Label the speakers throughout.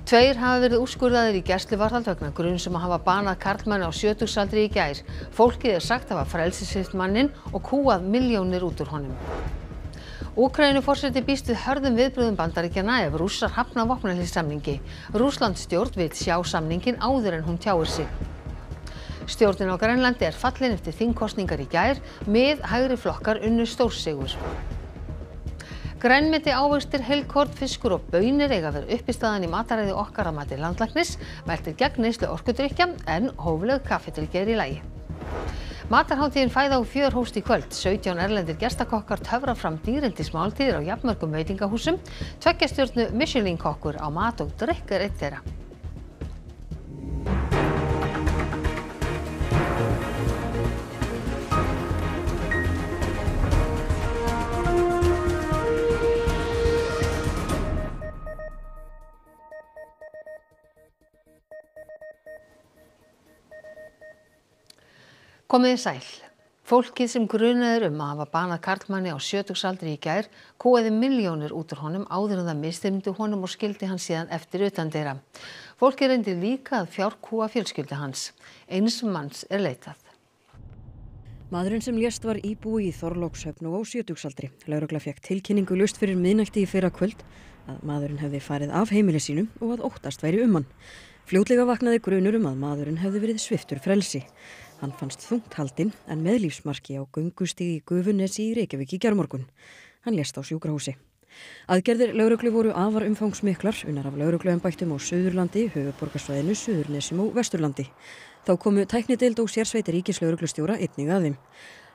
Speaker 1: Tveir hafa verið úrskurðaðir í gæsluvarðhald vegna gruns að hafa banað karlmanni á sjötugsaldri í gær. Fólkið sagt hafa frelsissvipt manninn og kúgað milljónir út úr honum. Úkraínuforseti býst við hörðum viðbrögðum Bandaríkjanna ef Rússar hafna vopnahléssamningi. Rússlandsstjórn vill sjá samninginn áður en hún tjáir sig. Stjórnin á Grænlandi fallin eftir þingkosningar í gær. Hægri flokkar unnu stórsigur. Grænmeti, ávextir, heilkorn, fiskur og baunir eiga að vera uppistaðan í mataræði okkar að mati landlæknis. Mælt gegn neyslu orkudrykkja en hófleg kaffidrykkja í lagi. Matarhátíðin Fæða og fjör hófst í kvöld. 17 erlendir gestakokkar töfra fram dýrindismáltíðir á jafnmörgum veitingahúsum. 2 stjörnu Michelin kokkur á mat og drykk einn þeirra. Komiði sæl. Fólkið sem grunað að hafa banað karlmanni á sjötugsaldri í gær kúgaði milljónir út úr honum áður en það misþyrmdi honum og skildi hann síðan eftir utandyra. Fólkið reyndi líka að fjárkúga fjölskyldu hans. Eins manns leitað.
Speaker 2: Maðurinn sem lést var íbúi í Þorlákshöfn og á sjötugsaldri. Lögregla fékk tilkynningu laust fyrir miðnætti í fyrrakvöld að maðurinn hefði farið af heimili sínu og að óttast væri hann. Fljótlega vaknaði grunur að maðurinn hefði verið sviptur frelsi. Hann fannst þungt haldinn en með lífsmarki á göngustíg í Gufunesi í Reykjavík í gærmorgun. Hann lést á sjúkrahúsi. Aðgerðir lögreglu voru afar umfangsmiklar, unnar af lögregluembættum á Suðurlandi, höfuðborgarsvæðinu, Suðurnesjum og Vesturlandi. Þá komu tæknideild og sérsveitir ríkislögreglustjóra einnig að þeim.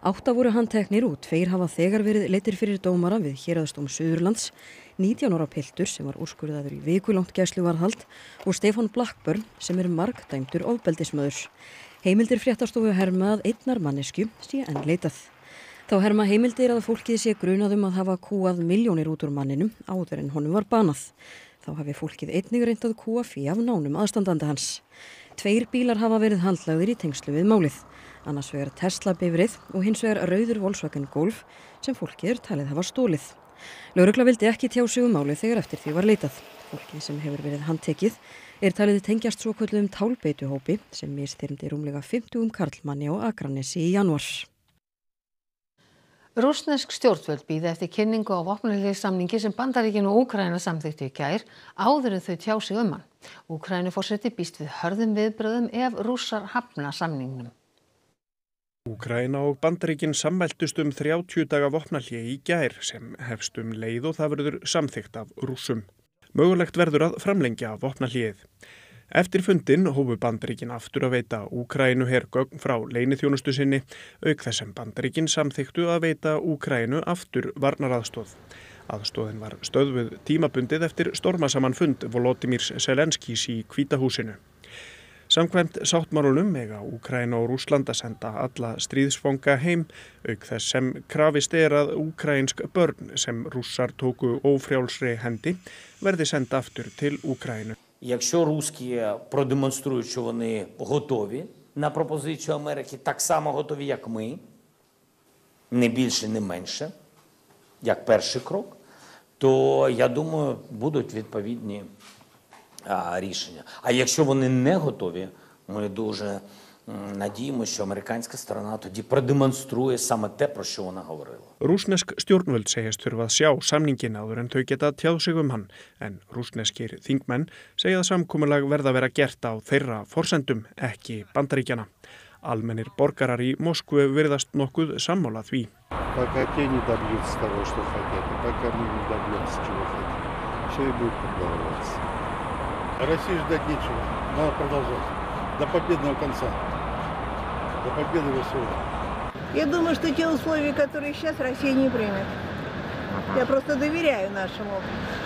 Speaker 2: 8 voru handteknir og 2 hafa þegar verið leiddir fyrir dómara við Héraðsdóm Suðurlands, 19 ára piltur sem var úrskurðaður í vikulangt gæsluvarðhald og Stefán Blackburn sem margdæmdur ofbeldismaður. Heimildir fréttastofu herma að einnar manneskju sé enn leitað. Þá herma heimildir að fólkið sé grunað að hafa kúgað milljónir út úr manninum áður en honum var banað. Þá hafi fólkið einnig reynt að kúga fé af nánum aðstandanda hans. 2 bílar hafa verið handlagðir í tengslu við málið. Annars vegar Tesla bifreið og hins vegar rauður Volkswagen Golf sem fólkið talið hafa stólið. Lögregla vildi ekki tjá sig málið þegar eftir því var leitað. Fólkið sem hefur verið handtekið talið tengjast svokölluðum tálbeituhópi sem misþyrmdi rúmlega 50 karlmanni á Akranesi í janúar.
Speaker 1: Rússnesk stjórnvöld bíða eftir kynningu á vopnahléssamningi sem Bandaríkin og Úkraína samþykktu í gær áður en þau tjá sig hann. Úkraínuforseti býst við hörðum viðbrögðum ef Rússar hafna samningnum.
Speaker 3: Úkraína og Bandaríkin sammæltust 30 daga vopnahlé í gær sem hefst leið og það verður samþykkt af Rússum. Mögulegt verður að framlengja vopnahléið. Eftir fundinn hófu Bandaríkin aftur að veita Úkraínu hergögn frá leyniþjónustu sinni, auk þess sem Bandaríkin samþykktu að veita Úkraínu aftur varnaraðstoð. Aðstoðin var stöðvuð tímabundið eftir stormasaman fund Volodymyrs Zelenskís í Hvíta húsinu. Samkvæmt sáttmálunum mega Úkraína og Rússland að senda alla stríðsfanga heim, auk þess sem krafist að úkraínsk börn sem Rússar tóku ófrjálsri hendi verði send aftur til Úkraínu.
Speaker 4: Якщо русські продемонструють, що вони готові на пропозицію Америки, так само готові, як ми, не більше, не менше, як перший крок, то, я думаю, будуть відповідні рішення. А якщо вони не готові, ми дуже надіємося, що американська сторона тоді продемонструє саме те, про що вона говорила.
Speaker 3: Rússnesk stjórnvöld segist þurfa að sjá samninginn áður en þau geta tjáð sig hann, en rússneskir þingmenn segja að samkomulag verða að vera gert á þeirra forsendum, ekki Bandaríkjanna. Almennir borgarar í Moskvu virðast nokkuð sammála því.
Speaker 5: Пока те не добьются того, что хотят, и пока мы не добьемся, чего хотим. Все и будет продолжаться. России ждать нечего, надо продолжать. До победного конца. До победы во всем.
Speaker 6: Я думаю, что те условия, которые сейчас, Россия не примет. Я просто доверяю нашему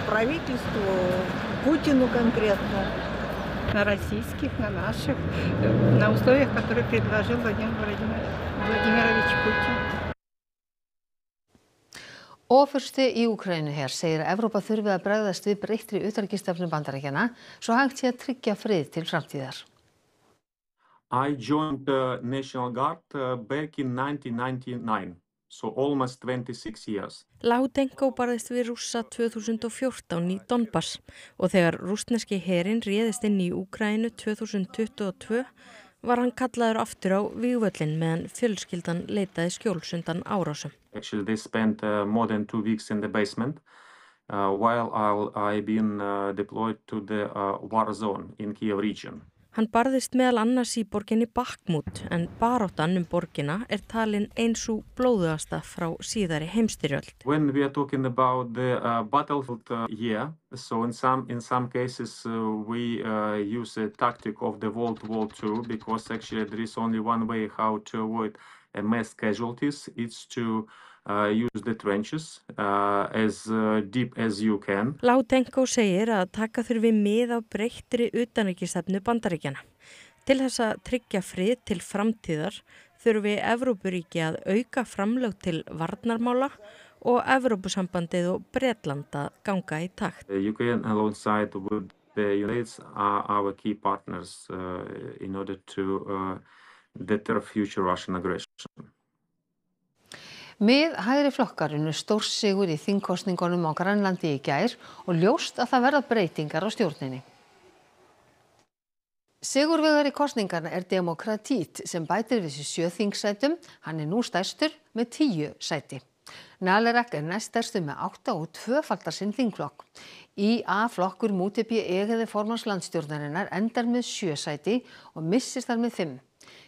Speaker 6: правительству, Путину конкретно.
Speaker 7: На российских, на наших, на условиях, которые предложил Владимир Владимирович Путин.
Speaker 1: Ofursti í Úkraínuher segir að Evrópa þurfi að bregðast við breyttri utanríkisstefnu Bandaríkjanna svo hægt sé að tryggja frið til framtíðar.
Speaker 8: I joined the National Guard back in 1999. so almost 26 years.
Speaker 2: Lautenko barðist við Rússa 2014 í Donbass og þegar rússneski herinn réðist inn í Úkraínu 2022 var hann kallaður aftur á vígvöllinn meðan fjölskyldan leitaði skjóls undan árásum.
Speaker 8: Actually, they spent more than 2 weeks in the basement while I've been deployed to the war zone in Kiev region.
Speaker 2: Hann barðist meðal annars í borginni Bakhmut en baráttan borgina talin ein sú blóðugasta frá síðari heimsstyrjöld.
Speaker 8: When we are talking about the battlefield so in some cases we use a tactic of the World War II because actually there is only one way how to avoid mass casualties. It's to use the trenches as deep as you can.
Speaker 2: Lautenko segir að taka þurfi mið af breyttri utanríkisstefnu Bandaríkjanna. Til þess að tryggja frið til framtíðar þurfi Evrópuríki að auka framlög til varnarmála og Evrópusambandið og Bretland að ganga í takt.
Speaker 8: UK alongside with the United States are our key partners in order to deter future Russian aggression.
Speaker 1: Mið-hægri flokkar unnu stórsigur í þingkosningunum á Grænlandi í gær og ljóst að það verða breytingar á stjórninni. Sigurvegari kosningarna Demokratít sem bætir við sig 7 þingsætum. Hann nú stærstur með 10 sæti. Naleraq næststærstur með 8 og tvöfaldar sinn þingflokk. IA-flokkur MUTB egiði formans landstjórnarinnar endar með 7 sæti og missir þar með 5.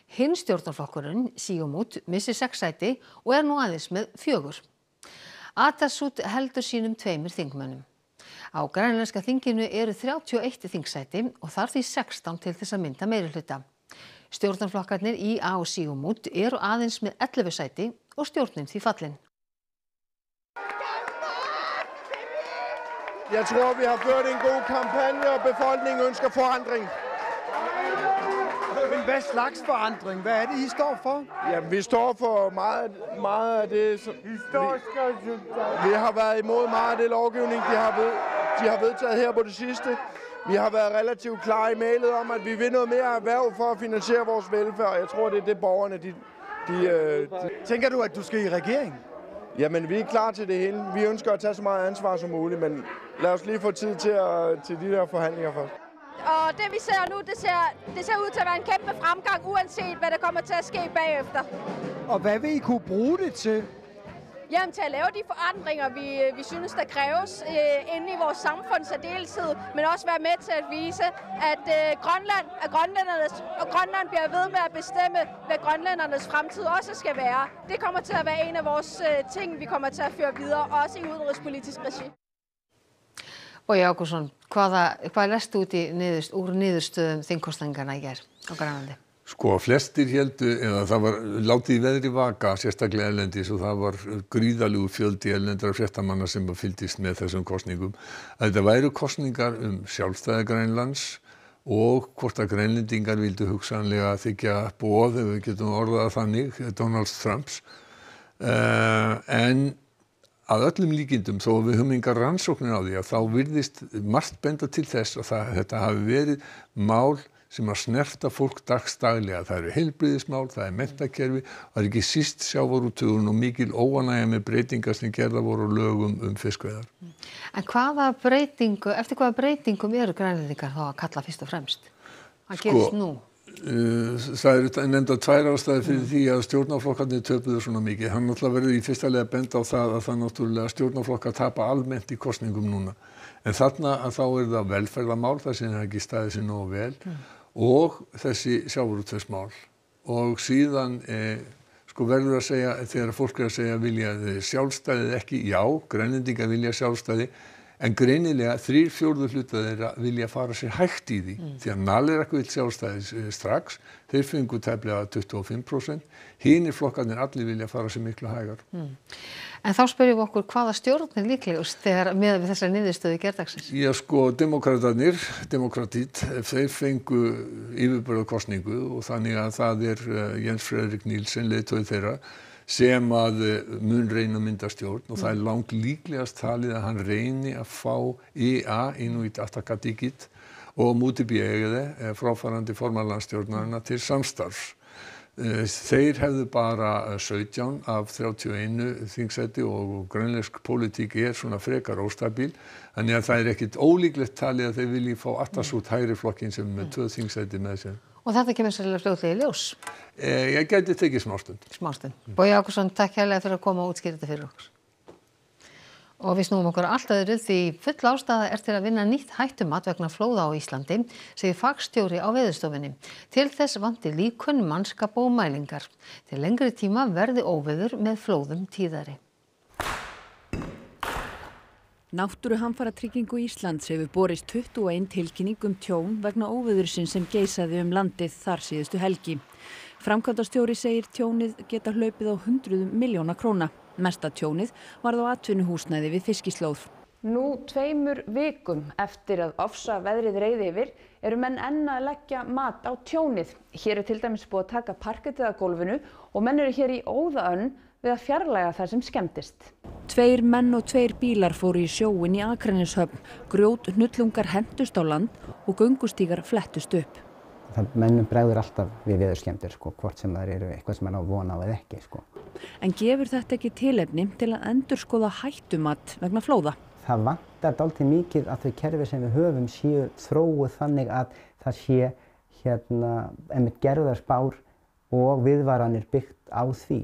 Speaker 1: Hinn stjórnarflokkurinn, Siumut, missir 6 sæti og nú aðeins með 4. Atassut heldur sínum 2 þingmönnum. Á grænlenska þinginu eru 31 þingsæti og þar því 16 til þess að mynda meirihluta. Stjórnarflokkarnir IA og Siumut eru aðeins með 11 sæti og stjórnin því fallin.
Speaker 9: Jeg tror, vi har ført en god kampagne, og befolkningen ønsker forandring.
Speaker 10: Men hvad slags forandring? Hvad er det, I står for?
Speaker 9: Jamen, vi står for meget af det, som vi har været imod meget af det lovgivning, de har vedtaget her på det sidste. Vi har været relativt klare i mailet om, at vi vil noget mere erhverv for at finansiere vores velfærd. Jeg tror, det er det, borgerne
Speaker 10: Tænker du, at du skal i regering?
Speaker 9: Jamen, vi er klar til det hele. Vi ønsker at tage så meget ansvar som muligt, men lad os lige få tid til de der forhandlinger først.
Speaker 11: Og det vi ser nu, det ser ud til at være en kæmpe fremgang, uanset hvad der kommer til at ske bagefter.
Speaker 10: Og hvad vil I kunne bruge det til?
Speaker 11: Jamen til at lave de forandringer, vi synes, der kræves inde i vores samfund særdeleshed, men også være med til at vise, at Grønland er grønlændernes, og Grønland bliver ved med at bestemme, hvad grønlændernes fremtid også skal være. Det kommer til at være en af vores ting, vi kommer til at føre videre, også i udenrigspolitisk regi.
Speaker 1: Bogi Ágústsson, hvað lestu út úr niðurstöðum þingkosninganna í gær á Grænlandi?
Speaker 12: Sko, flestir héldu, eða það var látið í veðri vaka, sérstaklega erlendis, og það var gríðalegur fjöldi erlendra fréttamanna sem fylgdist með þessum kosningum. Þetta væru kosningar sjálfstæði Grænlands og hvort að grænlendingar vildu hugsanlega þiggja boð, ef við getum orðað þannig, Donald Trumps. En að öllum líkindum, þó við höfum engar rannsóknir á því, að þá virðist margt benda til þess að þetta hafi verið mál sem að snerta fólk dagsdaglega. Það eru heilbrigðismál, það menntakerfi, það ekki síst sjávarútvegurinn og mikil óánægja með breytingar sem gerðar voru lögum fiskveiðar.
Speaker 1: En eftir hvaða breytingum eru grænlendingar þá að kalla fyrst og fremst? Hvað gerist nú?
Speaker 12: Það eru nefndar 2 ástæður fyrir því að stjórnarflokkarnir töpuðu svona mikið. Hann náttúrulega verður í fyrsta lagi að benda á það náttúrulega stjórnarflokkar tapa almennt í kosningum núna. En þarna að þá það velferðarmál, það sem ekki staðið sér nógu vel, og þessi sjávarútvegsmál. Og síðan verður að segja, þegar fólk að segja vilja sjálfstæðið ekki, já, grænlendingar vilja sjálfstæði, en greinilega 3/4 hluta þeirra vilja fara sér hægt í því. Því að Naleraq vill sjálfstæði strax, þeir fengu tæplega 25%, hinir flokkarnir allir vilja fara sér miklu hægar.
Speaker 1: En þá spyrjum við okkur hvaða stjórn er líklegust þegar með við þessar niðurstöðu gerðdagsins?
Speaker 12: Já, Demokratít, þeir fengu yfirburðakosningu og þannig að það Jens Frederik Nielsen, leiðtogi þeirra, sem að mun reyna að mynda stjórn og það langt líklegast talið að hann reyni að fá IA, Inuit Ataqatigiit, og MUTB fráfarandi formann landsstjórnarinnar til samstarfs. Þeir hefðu bara 17 af 31 þingsæti og grænlensk pólitík svona frekar óstabíl, þannig að það ekkit ólíklegt talið að þeir vilji fá Atasút hægri flokkin sem með 2 þingsæti með sér.
Speaker 1: Og þetta kemur sérlega fljótlega í ljós?
Speaker 12: Ég gæti tekið smástund.
Speaker 1: Bogi Ágústsson, takk hérlega fyrir að koma og útskýra þetta fyrir okkur. Og við snúum okkur allt öðru því full ástæða til að vinna nýtt hættumat vegna flóða á Íslandi, segir fagstjóri á Veðurstofunni. Til þess vanti líkön, mannskap og mælingar. Til lengri tíma verði óveður með flóðum tíðari.
Speaker 13: Náttúruhamfaratryggingu Íslands hefur borist 21 tilkynning tjón vegna óveðursins sem geisaði landið þar síðustu helgi. Framkvæmdastjóri segir tjónið geta hlaupið á hundruðum milljóna króna. Mesta tjónið varð á atvinnuhúsnæði við Fiskislóð.
Speaker 14: Nú 2 vikum eftir að ofsa veðrið reið yfir eru menn enn að leggja mat á tjónið. Hér til dæmis búið að taka parkettið af gólfinu og menn eru hér í óðaönn við að fjarlæga það sem skemmdist.
Speaker 13: 2 menn og 2 bílar fóru í sjóinn í Akraneshöfn. Grjót hnullungar hentust á land og göngustígar flettust upp.
Speaker 15: Mennum bregður alltaf við veðurskemmdir, hvort sem það eru eitthvað sem mann á von á eða ekki.
Speaker 13: En gefur þetta ekki tilefni til að endurskoða hættumat vegna flóða?
Speaker 15: Það vantar dálítið mikið að þau kerfi sem við höfum séu þróuð þannig að það sé einmitt gerðarspár og viðvaranir byggt á því.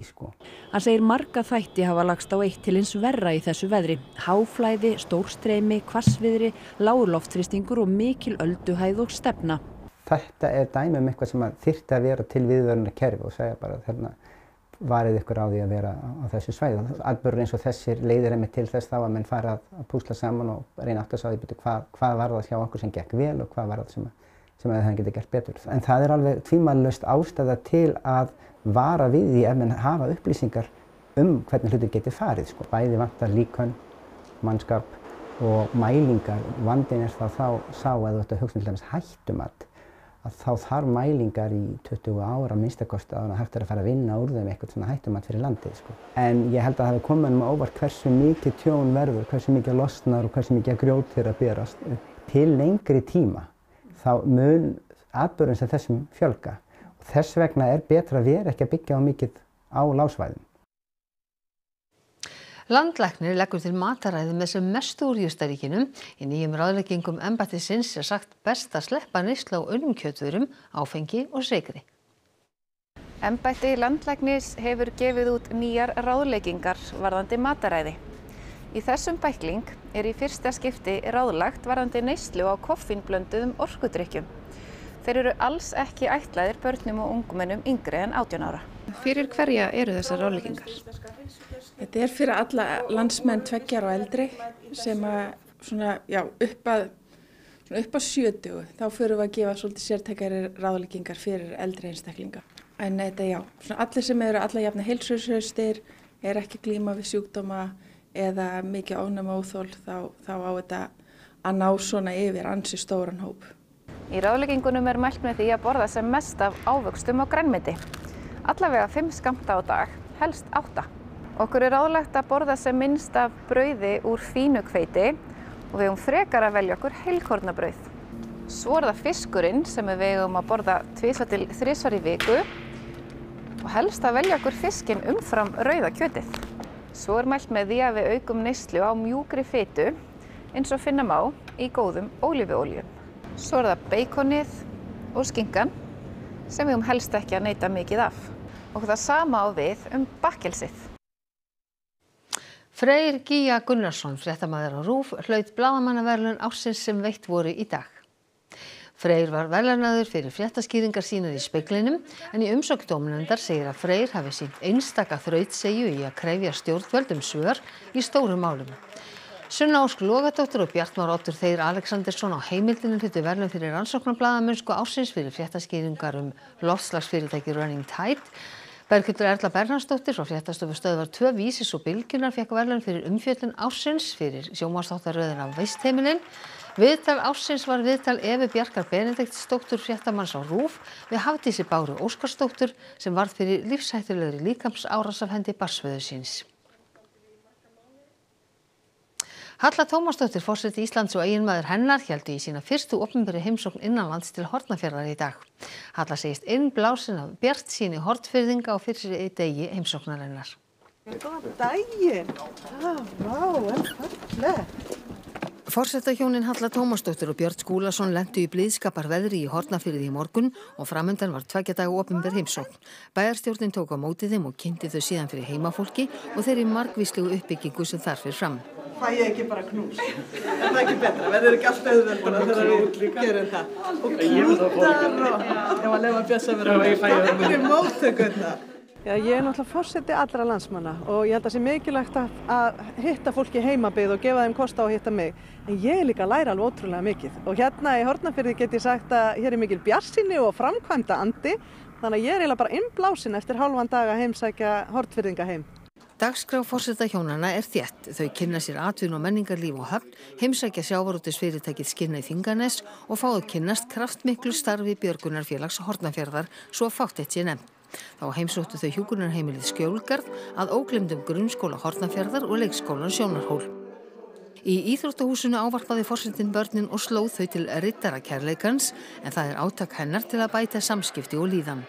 Speaker 13: Hann segir marga þætti hafa lagst á eitt til hins verra í þessu veðri. Háflæði, stórstreymi, hvassviðri, lágur loftþrýstingur og mikil ölduhæð og stefna.
Speaker 15: Þetta dæmi eitthvað sem þyrfti að vera til viðvörunarkerfi kerfi og segja bara varið ykkur á því að vera á þessu svæði. Atburður eins og þessir leiðir einmitt til þess þá að menn fara að púsla saman og reyna átt að sá því hvað var það hjá okkur sem gekk vel og hvað var það sem það geti gert betur. En það alveg tvímælalaust ástæða til að vara við því ef menn hafa upplýsingar hvernig hlutir geti farið. Bæði vantar líkön, mannskap og mælingar. Vandinn þá sá að þú ert að hugsa til dæmis hættumat. Að þá þarf mælingar í 20 ára minnstakosti að hægt að fara að vinna úr þeim eitthvað svona hættumat fyrir landið. En ég held að það hafi komið á óvart hversu mikið tjón verður, hversu mikið losnar og hversu mikið grjót að berast. Til lengri tíma þá mun atburðum sem þessum fjölga. Og þess vegna betra að vera ekki að byggja á mikið á lágsvæðum.
Speaker 1: Landlæknir leggur til mataræði með sem mestu úr jurtaríkinu. Í nýjum ráðleggingum embættisins sagt best að sleppa neyslu á unnum kjötvörum, áfengi og sykri.
Speaker 14: Embætti landlæknis hefur gefið út nýjar ráðleggingar varðandi mataræði. Í þessum bækling í fyrsta skipti ráðlagt varðandi neyslu á koffínblönduðum orkudrykkjum. Þeir eru alls ekki ætlaðir börnum og ungmennum yngri en 18 ára.
Speaker 16: Fyrir hverja eru þessar ráðleggingar? Þetta fyrir alla landsmenn 2 ára og eldri sem upp að 70. Þá förum við að gefa svolítið sértækari ráðleggingar fyrir eldri einstaklinga. En allir sem eru alla jafna heilsuhraustir, ekki glíma við sjúkdóma eða mikið ofnæmi óþol, þá á þetta að ná svona yfir ansi stóran hóp.
Speaker 14: Í ráðleggingunum mælt með því að borða sem mest af ávöxtum og grænmeti. Allavega 5 skammta á dag, helst 8. Okkur ráðlagt að borða sem minnst af brauði úr fínu hveiti og við frekar að velja okkur heilkornabrauð. Svo það fiskurinn sem við eigum að borða 2 til 3 í viku og helst að velja okkur fiskinn umfram rauða kjötið. Svo mælt með því að við aukum neyslu á mjúkri fitu eins og finna má í góðum ólífuolíum. Svo það beikonið og skinkan sem við helst ekki að neyta mikið af. Og það sama á við bakkelsið.
Speaker 1: Freyr Gíja Gunnarsson, fréttamaður á RÚV, hlaut blaðamannaverðlaun ársins sem veitt voru í dag. Freyr var verðlaunaður fyrir fréttaskýringar sínar í Speglinum, en í umsögn dómnefndar segir að Freyr hafi sýnt einstaka þrautseigju í að krefja stjórnvöld svör í stórum málum. Sunna Ósk Logadóttir og Bjartmar Oddur Þeyr Alexandersson á Heimildinu hlutu verðlaun fyrir rannsóknarblaðamennsku ársins fyrir fréttaskýringar loftslagsfyrirtæki Running Tide. Berghildur Erla Bernharðsdóttir frá fréttastofu Stöðvar 2 Vísis og Bylgjunnar fékk verðlaun fyrir umfjöllun ársins fyrir sjónvarpsþáttaröðina Vistheimilin. Viðtal ársins var viðtal Evu Bjarkar Benediktsdóttur fréttamanns á RÚV við Hafdísi Báru Óskarsdóttur sem varð fyrir lífshættulegri líkamsárás af hendi barnsföður síns. Halla Tómasdóttir, forseti Íslands og eiginmaður hennar héldu í sína fyrstu opinberu heimsókn innanlands til Hornafjarðar í dag. Halla segist innblásin af bjartsýni Hornfirðinga á fyrri degi heimsóknarinnar.
Speaker 6: Góðan daginn!
Speaker 1: Forsetahjónin Halla Tómasdóttir og Björn Skúlason lentu í blíðskaparveðri í Hornafirði í morgun og framundan var 2 daga opinber heimsókn. Bæjarstjórnin tók á móti þeim og kynnti þau síðan fyrir heimafólki og þeirri margvíslegu uppbyggingu sem þar fer fram.
Speaker 6: Fæ ég ekki bara knús? Er það ekki betra? Verður ekki alltaf auðveldara þegar við gerum það? Og klútar og... Ég var að lefa að bjössa vera að takk fyrir móttökurna.
Speaker 17: Já, ég er náttúrulega forseti allra landsmanna og ég held að það sé mikilvægt að hitta fólki í heimabyggð og gefa þeim kost á að hitta mig. En ég er líka að læra alveg ótrúlega mikið. Og hérna í Hornafirði get ég sagt að hér er mikil bjartsýni og framkvæmda andi. Þannig að ég er eiginlega bara innblásin eftir hálfan dag að heimsækja Hornfirðinga heim.
Speaker 1: Dagskrá forsetahjónanna er þétt. Þau kynna sér atvinnu og menningarlíf og höfn, heimsækja sjávarútvegsfyrirtækið Skinna í Þinganes og fá að kynnast kraftmiklu starfi Björgunarfélags Hornafjarðar, svo fátt eitt sé nefnt. Þá heimsóttu þau hjúkrunarheimilið Skjólgarð að ógleymdum grunnskóla Hornafjarðar og leikskólan Sjónarhól. Í íþróttahúsinu ávarpaði forsetinn börnin og slóð þau til riddarakærleikans, en það er átak hennar til að bæta samskipti og líðan.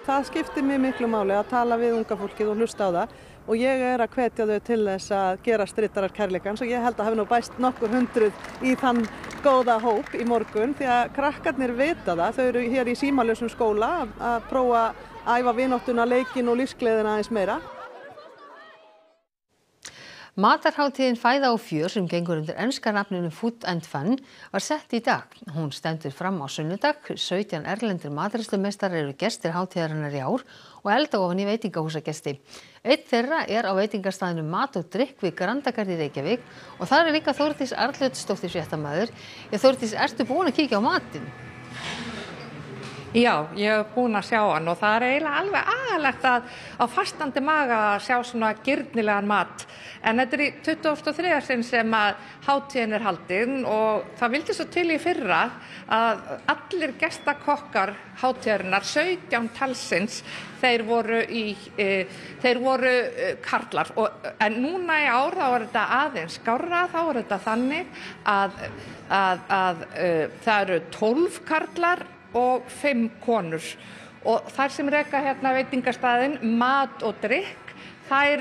Speaker 17: Það skiptir mig miklu máli að tala við unga fólkið og hlusta á það og ég er að hvetja þau til þess að gera riddarar kærleikans og ég held að hafi nú bæst nokkur hundruð í þann góða hóp í morgun því að krakkarnir vita það. Þau eru hér í símalausum skóla að prófa að æfa vináttuna, leikinn og lífsgleðina aðeins meira.
Speaker 1: Matarhátíðin Fæða og fjör sem gengur undir enska nafninu Food and Fun var sett í dag. Hún stendur fram á sunnudag. 17 erlendir matreiðslumeistarar eru gestir hátíðarinnar í ár og elda ofan í veitingahúsagesti. Einn þeirra er á veitingastaðinu Mat og drykk við Grandagarði í Reykjavík og þar er líka Þórdís Arnljótsdóttir fréttamaður. Þórdís, ertu búin að kíkja á matinn?
Speaker 18: Já, ég hef búin að sjá hann og það er eiginlega alveg aðalegt að á fastandi maga að sjá svona girnilegan mat. En þetta er í 2023 sinn sem að hátíðin er haldin og það vildi svo til í fyrra að allir gestakokkar hátíðarinnar, 17 talsins, þeir voru karlar. En núna í ár þá var þetta aðeins skárra, þá var þetta þannig að það eru 12 karlar og 5 konur og þær sem reka hérna veitingastaðinn Mat og drykk, þær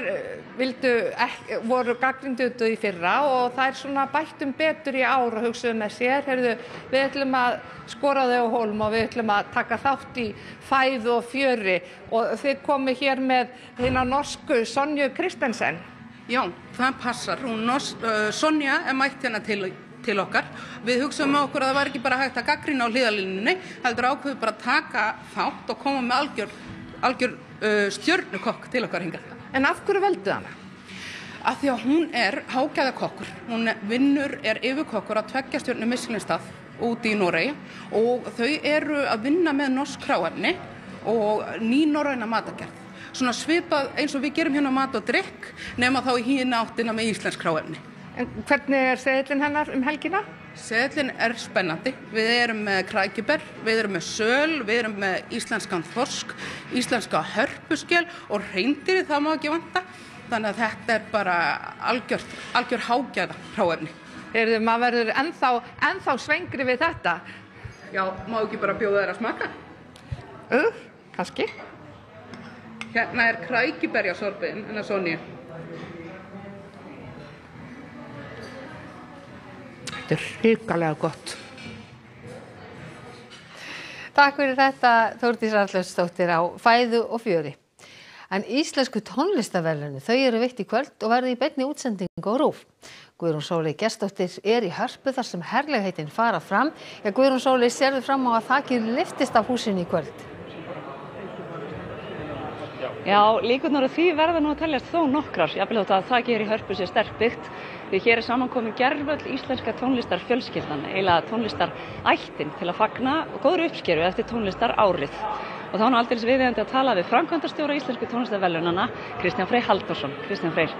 Speaker 18: voru gagnrýndu í fyrra og þær svona bættum betur í ár og hugsuðu með sér, heyrðu, við ætlum að skora þau á hólm og við ætlum að taka þátt í fæðu og fjöri og þið komið hér með hina norsku Sonju Kristensen.
Speaker 19: Já, það passar. Sonja er mætt hérna til okkar. Við hugsaum með okkur að það var ekki bara hægt að gagnrýna á hliðarlínunni, heldur ákveðu bara að taka þátt og koma með algjör stjörnukokk til okkar hingað.
Speaker 18: En af hverju veldu hana?
Speaker 19: Af því að hún er hágæðakokkur. Hún er yfirkokkur á 2 stjörnu Michelin-stað úti í Noregi og þau eru að vinna með norsk hráefni og nýnorræna matargerð. Svona svipað eins og við gerum hérna Mat og drykk, nema þá í hina áttina með íslensk hráefni.
Speaker 18: En hvernig er seðillinn hennar helgina?
Speaker 19: Seðillinn er spennandi. Við erum með krækiber, við erum með söl, við erum með íslenskan þorsk, íslenska hörpuskel og hreindýri, það má ekki vanta. Þannig að þetta er bara algjör hágæða hráefni.
Speaker 18: Heyrðu, maður verður ennþá svengri við þetta.
Speaker 19: Já, má ekki bara bjóða þér að smaka?
Speaker 18: Kannski.
Speaker 19: Hérna er krækiberjasorbiðin, hennar Sonju.
Speaker 18: Þetta er hrikalega gott.
Speaker 1: Takk fyrir þetta, Þórdís Arnljótsdóttir á Fæðu og fjöri. En íslensku tónlistarverðlaun, þau eru veitt í kvöld og verða í beinni útsendingu á RÚV. Guðrún Sóley Gestsdóttir er í Hörpu þar sem herlegheitin fara fram. Já, Guðrún Sóley, sérðu fram á að þakið lyftist af húsinu í kvöld?
Speaker 20: Já, líkurnar á því verða nú að teljast þó nokkrar. Jafnvel þótt að þakið hér í Hörpu sé sterkt byggt. Því hér er samankomin gervöll íslenska tónlistarfjölskyldan, eiginlega tónlistarættin til að fagna góðri uppskeru eftir tónlistarárið. Og þá er nú aldeilis viðeigandi að tala við framkvæmdastjóra íslensku tónlistarverðlaunanna, Kristján Frey Halldórsson. Kristján Freyr,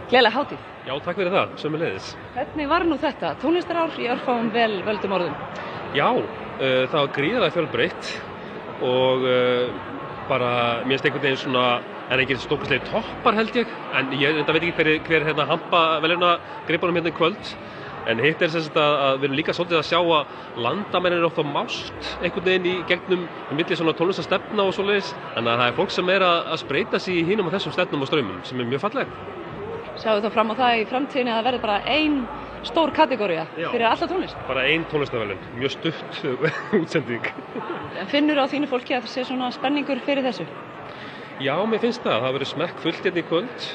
Speaker 20: gleðilega hátíð.
Speaker 21: Já, takk fyrir það, sömuleiðis.
Speaker 20: Hvernig var nú þetta? Tónlistarár í örfáum vel völdum orðum?
Speaker 21: Já, það var gríðarlega fjölbreytt og bara mér finnst einhvern veginn svona en engin stórkostlegir toppar held ég, en ég veit ekki hver hampa verðlaunagripunum hérna í kvöld. En hitt sem sagt að við erum líka svolítið að sjá að landamenn eru oft á mást einhvern veginn í gegnum milli svona tónlistarstefna og svoleiðis. Þannig að það er fólk sem er að spreyta sig í hinum og þessum stefnum og straumum sem er mjög falleg.
Speaker 20: Sjáum við þá fram á það í framtíðinni að það verði bara ein stór kategóría fyrir alla tónlist?
Speaker 21: Bara ein tónlistarverðlaun, mjög stutt útsending.
Speaker 20: En finnur á þínu fólki að það sé svona spenningur fyrir þessu?
Speaker 21: Já, mér finnst það. Það verður smekkfullt hérna í kvöld.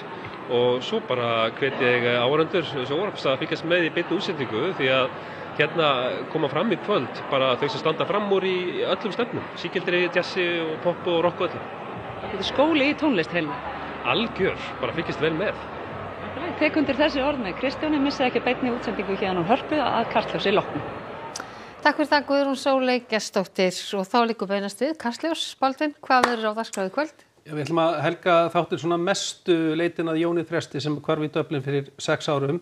Speaker 21: Og svo bara hvet ég áhorfendur sjónvarps að fylgjast með í beinni útsendingu því að hérna koma fram í kvöld bara þau sem standa fram úr í öllum stefnum, sígildri, jazzi og pop og rock og öllu.
Speaker 20: Þetta er skóli í tónlist heilin?
Speaker 21: Algjör, bara fylgjast vel með.
Speaker 20: Tek undir þessi orð með Kristjáni, missið ekki beinni útsendingu hérna úr Hörpu að Kastljósi loknu.
Speaker 1: Takk fyrir það Guðrún Sóley Gestsdóttir og þá liggur beinast við Kastljós. Baldvin, hvað verður á dagskrá í kvöld?
Speaker 22: Við ætlum að helga þáttir svona mestu leitin að Jóni Þresti sem hvarf í Dublin fyrir 6 árum.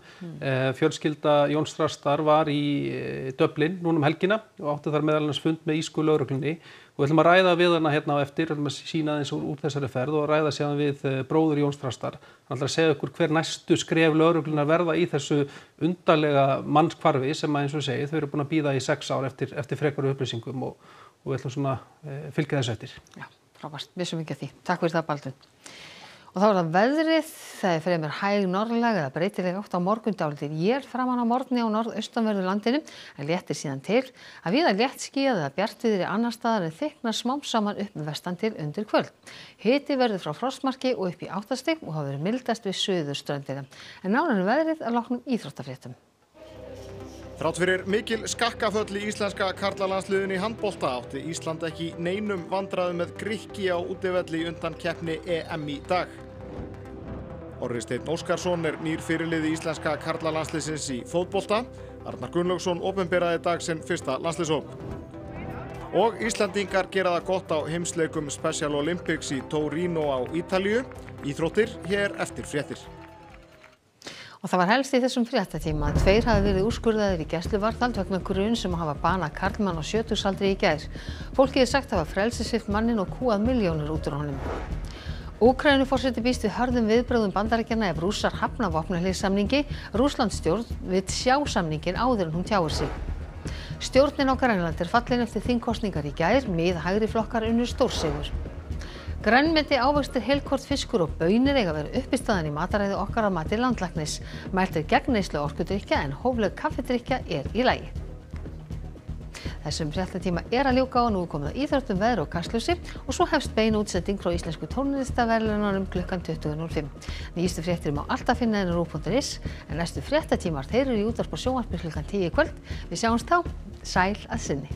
Speaker 22: Fjölskylda Jóns Þrastar var í Dublin núna helgina og átti þar meðal annars fund með írsku lögreglunni. Og við ætlum að ræða við hana hérna á eftir, ætlum að sýna aðeins úr þessari ferð og ræða síðan við bróður Jóns Þrastar. Hann ætlar að segja okkur hver næstu skref lögreglunar verða í þessu undarlega mannskvarfi sem að eins og segið, þau eru búin að bíða í 6 ár eftir frekari upplýsingum og við ætlum svona fylgja þessu eftir.
Speaker 1: Já. Frábært, vissum ekki að því. Takk fyrir það Baldvin. Og þá er það veðrið, það er fremur hæg norðlæg eða breytileg átt á morgun dálítil él framan á morgni á norðaustanverðu landinu en léttir síðan til að víða léttskýjað eða bjartviðri annars staðar en þykknar smám saman upp vestan til undir kvöld. Hiti verður frá frostmarki og upp í 8 stig og það verður mildast við suðurströndina. En nánar veðrið að loknum íþróttafréttum.
Speaker 23: Þrátt fyrir mikil skakkaföll í íslenska karlalandsliðinu í handbolta átti Ísland ekki neinum vandræðum með Grikki á útivelli í undankeppni EM í dag. Orri Steinn Óskarsson er nýr fyrirliði íslenska karlalandsliðsins í fótbolta. Arnar Gunnlaugsson opinberaði í dag sinn fyrsta landsliðshóp. Og Íslandingar gera það gott á heimsleikum Special Olympics í Torino á Ítalíu. Íþróttir hér eftir fréttir.
Speaker 1: Og það var helst í þessum fréttatíma að 2 hafi verið úrskurðaðir í gæsluvarðhald vegna gruns um að hafa banað karlmann á 70-aldri í gær. Fólkið er sagt að hafa frelsissvipt manninn og kúað milljónir út úr honum. Úkraínuforseti býst við hörðum viðbrögðum Bandaríkjanna ef Rússar hafna vopnahléssamningi. Rússlandsstjórn vill sjá samninginn áður en hún tjáir sig. Stjórnin á Grænlandi er fallin eftir þingkosningar í gær, miðhægri flokkar unnu stórsigur. Grænmeti, ávextir, heilkort, fiskur og baunir eiga að vera uppistaðan í mataræði okkar að mati landlæknis. Mælt er gegn neyslu orkudrykkja en hófleg kaffidrykkja er í lagi. Þessum fréttatíma er að ljúka og nú er komið að íþróttum, veðri og kastljósi og svo hefst bein útsending frá íslensku tónlistarverðlaununum klukkan 20:05. Nýjustu fréttir má alltaf finna inn á RÚV.is en næstu fréttatímar þeir eru í útvarpi og sjónvarpi klukkan 10 í kvöld. Við sjáumst þá, sæl að sinni.